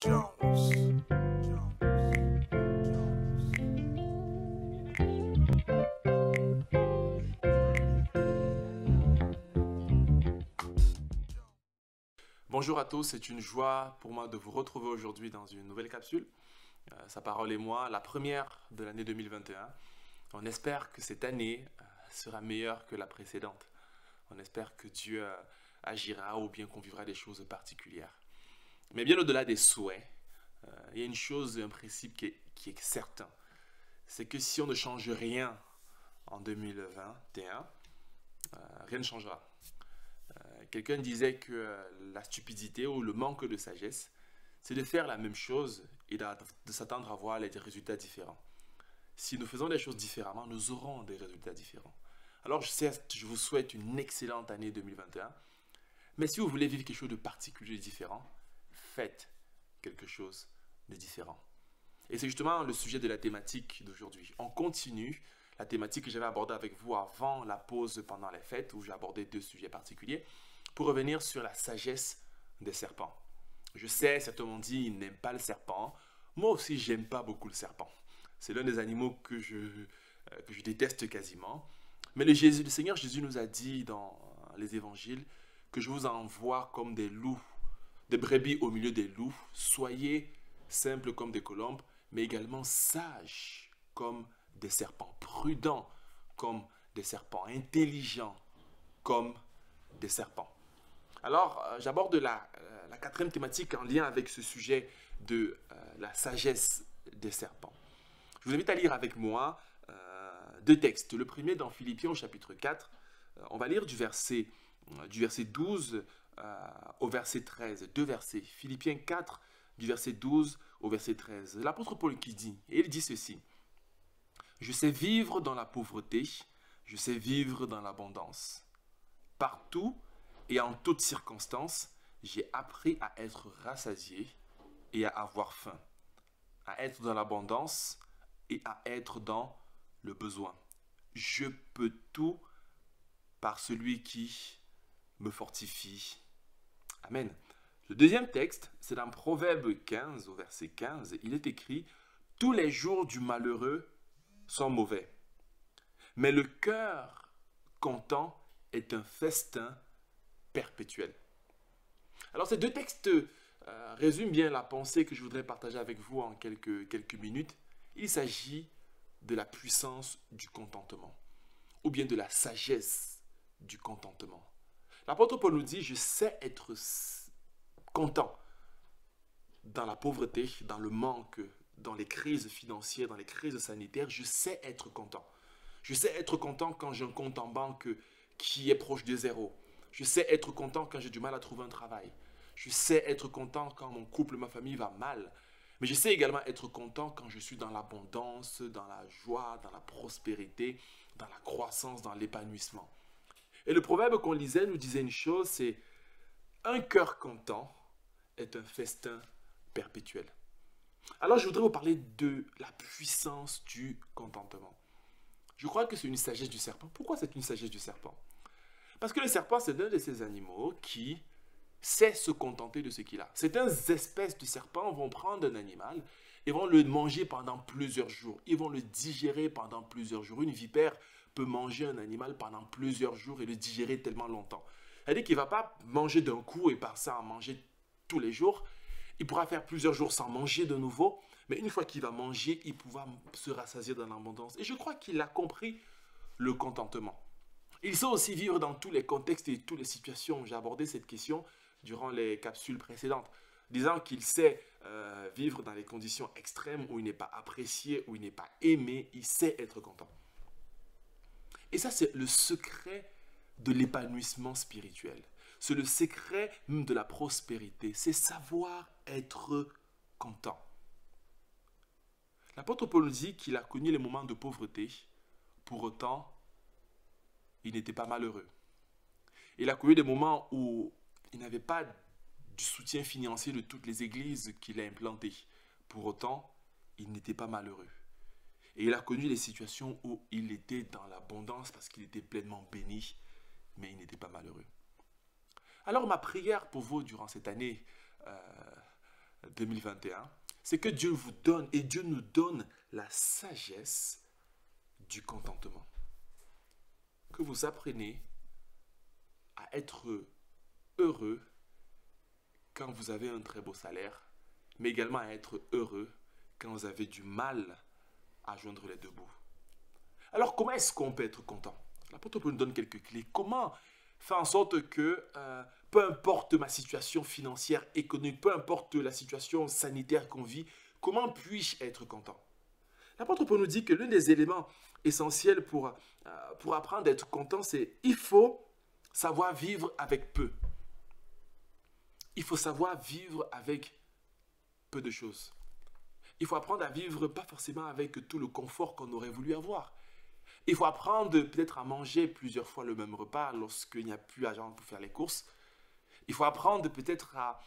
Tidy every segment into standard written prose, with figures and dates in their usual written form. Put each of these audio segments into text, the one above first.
Jones. Bonjour à tous, c'est une joie pour moi de vous retrouver aujourd'hui dans une nouvelle capsule. Sa parole et moi, la première de l'année 2021. On espère que cette année sera meilleure que la précédente. On espère que Dieu agira ou bien qu'on vivra des choses particulières. Mais bien au-delà des souhaits, il y a une chose, un principe qui est certain. C'est que si on ne change rien en 2021, rien ne changera. Quelqu'un disait que la stupidité ou le manque de sagesse, c'est de faire la même chose et de s'attendre à voir des résultats différents. Si nous faisons des choses différemment, nous aurons des résultats différents. Alors certes, je vous souhaite une excellente année 2021, mais si vous voulez vivre quelque chose de particulier et différent, faites quelque chose de différent. Et c'est justement le sujet de la thématique d'aujourd'hui. On continue la thématique que j'avais abordée avec vous avant la pause pendant les fêtes, où j'ai abordé deux sujets particuliers, pour revenir sur la sagesse des serpents. Je sais, certains m'ont dit, ils n'aiment pas le serpent. Moi aussi, j'aime pas beaucoup le serpent. C'est l'un des animaux que je déteste quasiment. Mais le Seigneur Jésus nous a dit dans les évangiles que je vous envoie comme des loups, des brebis au milieu des loups. Soyez simples comme des colombes, mais également sages comme des serpents, prudents comme des serpents, intelligents comme des serpents. Alors, j'aborde la quatrième thématique en lien avec ce sujet de la sagesse des serpents. Je vous invite à lire avec moi deux textes. Le premier dans Philippiens au chapitre 4. On va lire du verset 12 au verset 13. Deux versets. Philippiens 4, du verset 12 au verset 13. L'apôtre Paul qui dit, et il dit ceci. Je sais vivre dans la pauvreté, je sais vivre dans l'abondance. Partout et en toutes circonstances, j'ai appris à être rassasié et à avoir faim, à être dans l'abondance et à être dans le besoin. Je peux tout par celui qui me fortifie. Amen. Le deuxième texte, c'est dans Proverbe 15, au verset 15. Il est écrit « Tous les jours du malheureux sont mauvais, mais le cœur content est un festin perpétuel. » Alors ces deux textes résument bien la pensée que je voudrais partager avec vous en quelques minutes. Il s'agit de la puissance du contentement, ou bien de la sagesse du contentement. L'apôtre Paul nous dit, je sais être content dans la pauvreté, dans le manque, dans les crises financières, dans les crises sanitaires, je sais être content. Je sais être content quand j'ai un compte en banque qui est proche de zéro. Je sais être content quand j'ai du mal à trouver un travail. Je sais être content quand mon couple, ma famille va mal. Mais je sais également être content quand je suis dans l'abondance, dans la joie, dans la prospérité, dans la croissance, dans l'épanouissement. Et le proverbe qu'on lisait nous disait une chose, c'est un cœur content est un festin perpétuel. Alors je voudrais vous parler de la puissance du contentement. Je crois que c'est une sagesse du serpent. Pourquoi c'est une sagesse du serpent? Parce que le serpent, c'est l'un de ces animaux qui sait se contenter de ce qu'il a. Certaines espèces de serpents vont prendre un animal et vont le manger pendant plusieurs jours. Ils vont le digérer pendant plusieurs jours. Une vipère peut manger un animal pendant plusieurs jours et le digérer tellement longtemps. C'est-à-dire qu'il ne va pas manger d'un coup et par ça en manger tous les jours. Il pourra faire plusieurs jours sans manger de nouveau, mais une fois qu'il va manger, il pourra se rassasier dans l'abondance. Et je crois qu'il a compris le contentement. Il sait aussi vivre dans tous les contextes et toutes les situations. J'ai abordé cette question durant les capsules précédentes, disant qu'il sait vivre dans les conditions extrêmes où il n'est pas apprécié, où il n'est pas aimé, il sait être content. Et ça, c'est le secret de l'épanouissement spirituel. C'est le secret même de la prospérité. C'est savoir être content. L'apôtre Paul nous dit qu'il a connu les moments de pauvreté. Pour autant, il n'était pas malheureux. Il a connu des moments où il n'avait pas du soutien financier de toutes les églises qu'il a implantées. Pour autant, il n'était pas malheureux. Et il a connu les situations où il était dans l'abondance parce qu'il était pleinement béni, mais il n'était pas malheureux. Alors ma prière pour vous durant cette année 2021, c'est que Dieu vous donne et Dieu nous donne la sagesse du contentement. Que vous apprenez à être heureux quand vous avez un très beau salaire, mais également à être heureux quand vous avez du mal à joindre les deux bouts. Alors, comment est-ce qu'on peut être content? L'apôtre Paul nous donne quelques clés. Comment faire en sorte que, peu importe ma situation financière, économique, peu importe la situation sanitaire qu'on vit, comment puis-je être content? L'apôtre Paul nous dit que l'un des éléments essentiels pour apprendre à être content, c'est il faut savoir vivre avec peu. Il faut savoir vivre avec peu de choses. Il faut apprendre à vivre pas forcément avec tout le confort qu'on aurait voulu avoir. Il faut apprendre peut-être à manger plusieurs fois le même repas lorsqu'il n'y a plus d'argent pour faire les courses. Il faut apprendre peut-être à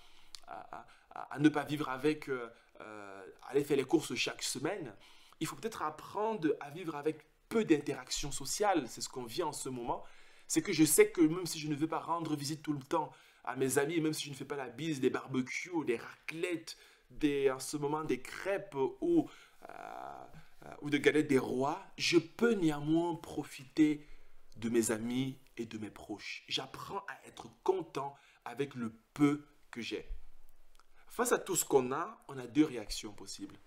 ne pas vivre avec, aller faire les courses chaque semaine. Il faut peut-être apprendre à vivre avec peu d'interactions sociales. C'est ce qu'on vit en ce moment. C'est que je sais que même si je ne veux pas rendre visite tout le temps à mes amis, même si je ne fais pas la bise, des barbecues, des raclettes, en ce moment des crêpes ou de galettes des rois, je peux néanmoins profiter de mes amis et de mes proches. J'apprends à être content avec le peu que j'ai. Face à tout ce qu'on a, on a deux réactions possibles.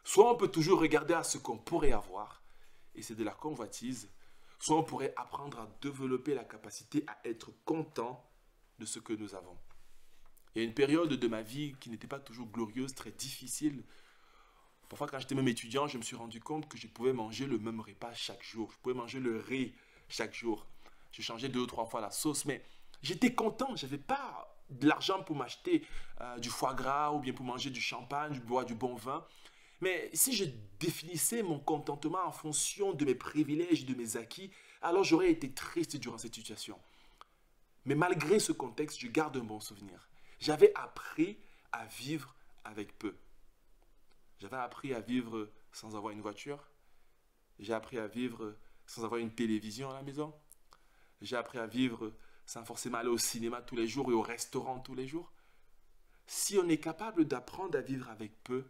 Soit on peut toujours regarder à ce qu'on pourrait avoir, et c'est de la convoitise, soit on pourrait apprendre à développer la capacité à être content de ce que nous avons. Il y a une période de ma vie qui n'était pas toujours glorieuse, très difficile. Parfois, quand j'étais même étudiant, je me suis rendu compte que je pouvais manger le même repas chaque jour. Je pouvais manger le riz chaque jour. Je changeais 2 ou 3 fois la sauce, mais j'étais content. Je n'avais pas de l'argent pour m'acheter du foie gras ou bien pour manger du champagne, boire du bon vin. Mais si je définissais mon contentement en fonction de mes privilèges et de mes acquis, alors j'aurais été triste durant cette situation. Mais malgré ce contexte, je garde un bon souvenir. J'avais appris à vivre avec peu. J'avais appris à vivre sans avoir une voiture. J'ai appris à vivre sans avoir une télévision à la maison. J'ai appris à vivre sans forcément aller au cinéma tous les jours et au restaurant tous les jours. Si on est capable d'apprendre à vivre avec peu,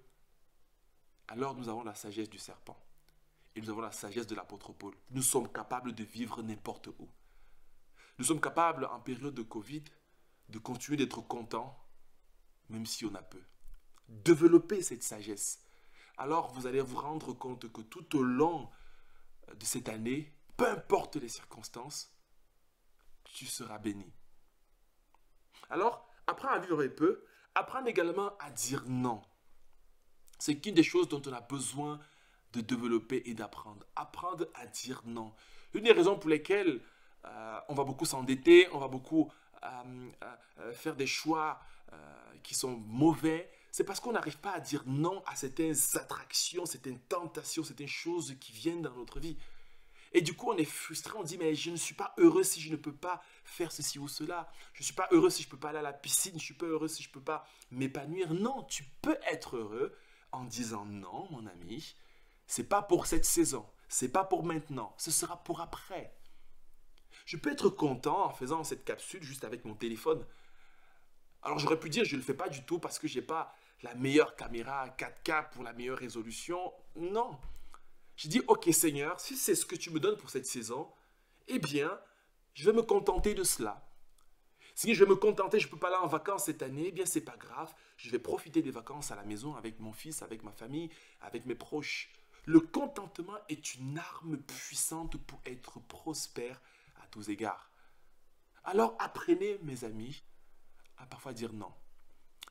alors nous avons la sagesse du serpent. Et nous avons la sagesse de l'apôtre Paul. Nous sommes capables de vivre n'importe où. Nous sommes capables, en période de Covid, de continuer d'être contents, même si on a peu. Développer cette sagesse. Alors vous allez vous rendre compte que tout au long de cette année, peu importe les circonstances, tu seras béni. Alors, apprends à vivre avec peu, apprends également à dire non. C'est une des choses dont on a besoin de développer et d'apprendre. Apprendre à dire non. L'une des raisons pour lesquelles on va beaucoup s'endetter, on va beaucoup faire des choix qui sont mauvais, c'est parce qu'on n'arrive pas à dire non à certaines attractions, certaines tentations, certaines choses qui viennent dans notre vie. Et du coup, on est frustré, on dit, mais je ne suis pas heureux si je ne peux pas faire ceci ou cela. Je ne suis pas heureux si je ne peux pas aller à la piscine, je ne suis pas heureux si je ne peux pas m'épanouir. Non, tu peux être heureux en disant non, mon ami. Ce n'est pas pour cette saison, ce n'est pas pour maintenant, ce sera pour après. Je peux être content en faisant cette capsule juste avec mon téléphone. Alors j'aurais pu dire je ne le fais pas du tout parce que je n'ai pas la meilleure caméra 4K pour la meilleure résolution. Non. Je dis ok Seigneur, si c'est ce que tu me donnes pour cette saison, eh bien je vais me contenter de cela. Si je vais me contenter, je ne peux pas aller en vacances cette année, eh bien c'est pas grave. Je vais profiter des vacances à la maison avec mon fils, avec ma famille, avec mes proches. Le contentement est une arme puissante pour être prospère à tous égards. Alors apprenez, mes amis, à parfois dire non.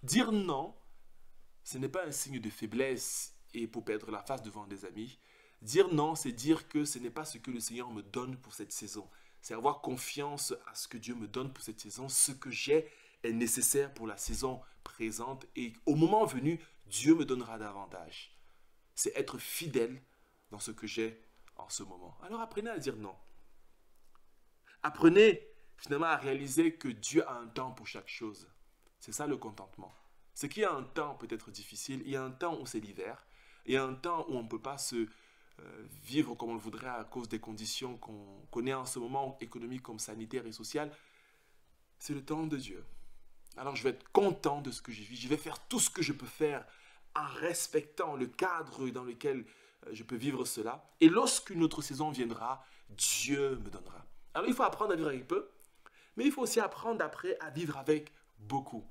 Dire non, ce n'est pas un signe de faiblesse et pour perdre la face devant des amis. Dire non, c'est dire que ce n'est pas ce que le Seigneur me donne pour cette saison. C'est avoir confiance à ce que Dieu me donne pour cette saison. Ce que j'ai est nécessaire pour la saison présente et au moment venu, Dieu me donnera davantage. C'est être fidèle dans ce que j'ai en ce moment. Alors apprenez à dire non. Apprenez finalement à réaliser que Dieu a un temps pour chaque chose. C'est ça le contentement. C'est qu'il y a un temps peut-être difficile, il y a un temps où c'est l'hiver, il y a un temps où on ne peut pas se vivre comme on le voudrait à cause des conditions qu'on connaît en ce moment, économiques comme sanitaires et sociales. C'est le temps de Dieu. Alors je vais être content de ce que je vis. Je vais faire tout ce que je peux faire en respectant le cadre dans lequel je peux vivre cela. Et lorsqu'une autre saison viendra, Dieu me donnera. Alors il faut apprendre à vivre avec peu, mais il faut aussi apprendre après à vivre avec beaucoup.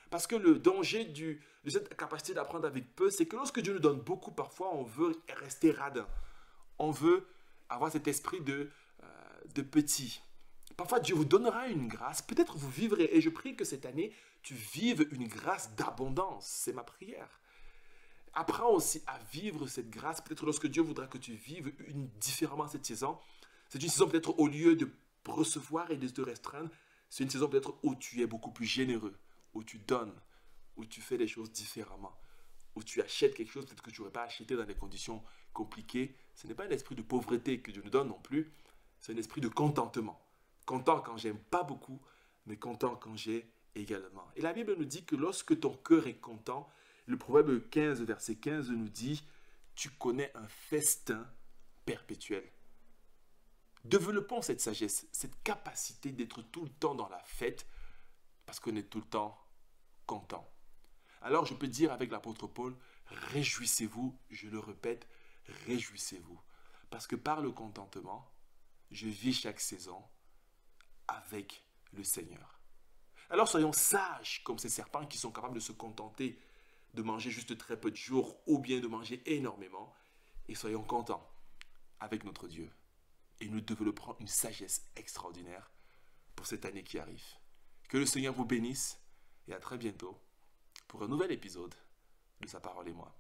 Parce que le danger de cette capacité d'apprendre avec peu, c'est que lorsque Dieu nous donne beaucoup, parfois on veut rester radin. On veut avoir cet esprit de petit. Parfois Dieu vous donnera une grâce, peut-être vous vivrez, et je prie que cette année, tu vives une grâce d'abondance. C'est ma prière. Apprends aussi à vivre cette grâce. Peut-être lorsque Dieu voudra que tu vives différemment cette saison, c'est une saison peut-être au lieu de recevoir et de te restreindre, c'est une saison peut-être où tu es beaucoup plus généreux, où tu donnes, où tu fais les choses différemment, où tu achètes quelque chose peut-être que tu n'aurais pas acheté dans des conditions compliquées. Ce n'est pas un esprit de pauvreté que Dieu nous donne non plus, c'est un esprit de contentement. Content quand j'aime pas beaucoup, mais content quand j'ai également. Et la Bible nous dit que lorsque ton cœur est content, le Proverbe 15, verset 15 nous dit, tu connais un festin perpétuel. Développons cette sagesse, cette capacité d'être tout le temps dans la fête, parce qu'on est tout le temps content. Alors je peux dire avec l'apôtre Paul, réjouissez-vous, je le répète, réjouissez-vous. Parce que par le contentement, je vis chaque saison avec le Seigneur. Alors soyons sages comme ces serpents qui sont capables de se contenter de manger juste très peu de jours ou bien de manger énormément. Et soyons contents avec notre Dieu. Et nous développerons une sagesse extraordinaire pour cette année qui arrive. Que le Seigneur vous bénisse et à très bientôt pour un nouvel épisode de Sa parole et moi.